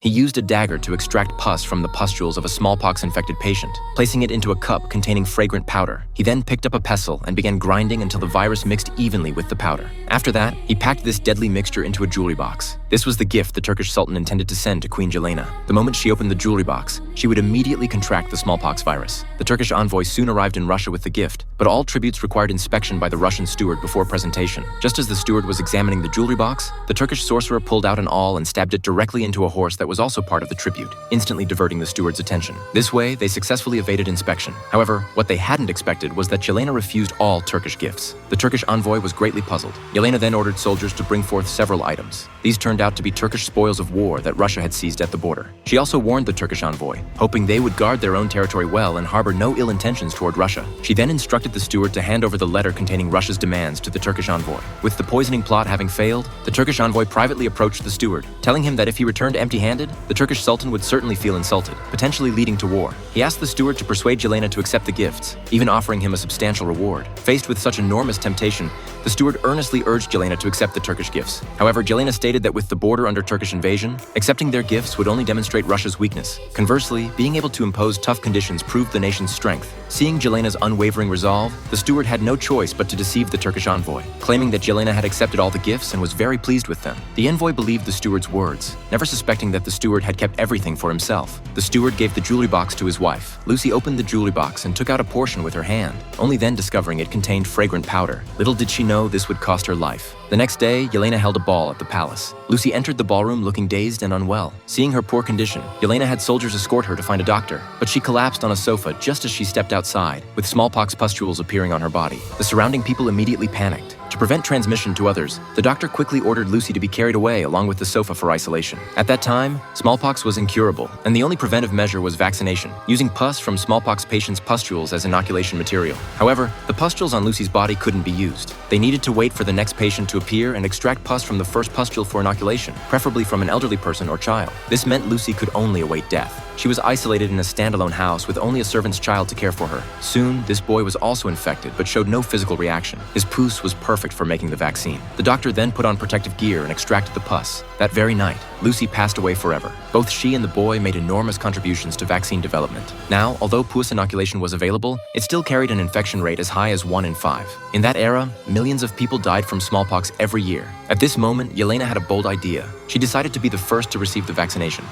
He used a dagger to extract pus from the pustules of a smallpox-infected patient, placing it into a cup containing fragrant powder. He then picked up a pestle and began grinding until the virus mixed evenly with the powder. After that, he packed this deadly mixture into a jewelry box. This was the gift the Turkish Sultan intended to send to Queen Jelena. The moment she opened the jewelry box, she would immediately contract the smallpox virus. The Turkish envoy soon arrived in Russia with the gift, but all tributes required inspection by the Russian steward before presentation. Just as the steward was examining the jewelry box, the Turkish sorcerer pulled out an awl and stabbed it directly into a horse that was also part of the tribute, instantly diverting the steward's attention. This way, they successfully evaded inspection. However, what they hadn't expected was that Jelena refused all Turkish gifts. The Turkish envoy was greatly puzzled. Jelena then ordered soldiers to bring forth several items. These turned out to be Turkish spoils of war that Russia had seized at the border. She also warned the Turkish envoy, hoping they would guard their own territory well and harbor no ill intentions toward Russia. She then instructed the steward to hand over the letter containing Russia's demands to the Turkish envoy. With the poisoning plot having failed, the Turkish envoy privately approached the steward, telling him that if he returned empty-handed, the Turkish Sultan would certainly feel insulted, potentially leading to war. He asked the steward to persuade Jelena to accept the gifts, even offering him a substantial reward. Faced with such enormous temptation, the steward earnestly urged Jelena to accept the Turkish gifts. However, Jelena stated that with the border under Turkish invasion, accepting their gifts would only demonstrate Russia's weakness. Conversely, being able to impose tough conditions proved the nation's strength. Seeing Jelena's unwavering resolve, the steward had no choice but to deceive the Turkish envoy, claiming that Jelena had accepted all the gifts and was very pleased with them. The envoy believed the steward's words, never suspecting that the steward had kept everything for himself. The steward gave the jewelry box to his wife. Lucy opened the jewelry box and took out a portion with her hand, only then discovering it contained fragrant powder. Little did she know this would cost her life. The next day, Jelena held a ball at the palace. Lucy entered the ballroom looking dazed and unwell. Seeing her poor condition, Jelena had soldiers escort her to find a doctor, but she collapsed on a sofa just as she stepped outside, with smallpox pustules appearing on her body. The surrounding people immediately panicked. To prevent transmission to others, the doctor quickly ordered Lucy to be carried away along with the sofa for isolation. At that time, smallpox was incurable, and the only preventive measure was vaccination, using pus from smallpox patients' pustules as inoculation material. However, the pustules on Lucy's body couldn't be used. They needed to wait for the next patient to appear and extract pus from the first pustule for inoculation, preferably from an elderly person or child. This meant Lucy could only await death. She was isolated in a standalone house with only a servant's child to care for her. Soon, this boy was also infected but showed no physical reaction. His pus was perfect for making the vaccine. The doctor then put on protective gear and extracted the pus. That very night, Lucy passed away forever. Both she and the boy made enormous contributions to vaccine development. Now, although pus inoculation was available, it still carried an infection rate as high as 1 in 5. In that era, millions of people died from smallpox every year. At this moment, Jelena had a bold idea. She decided to be the first to receive the vaccination.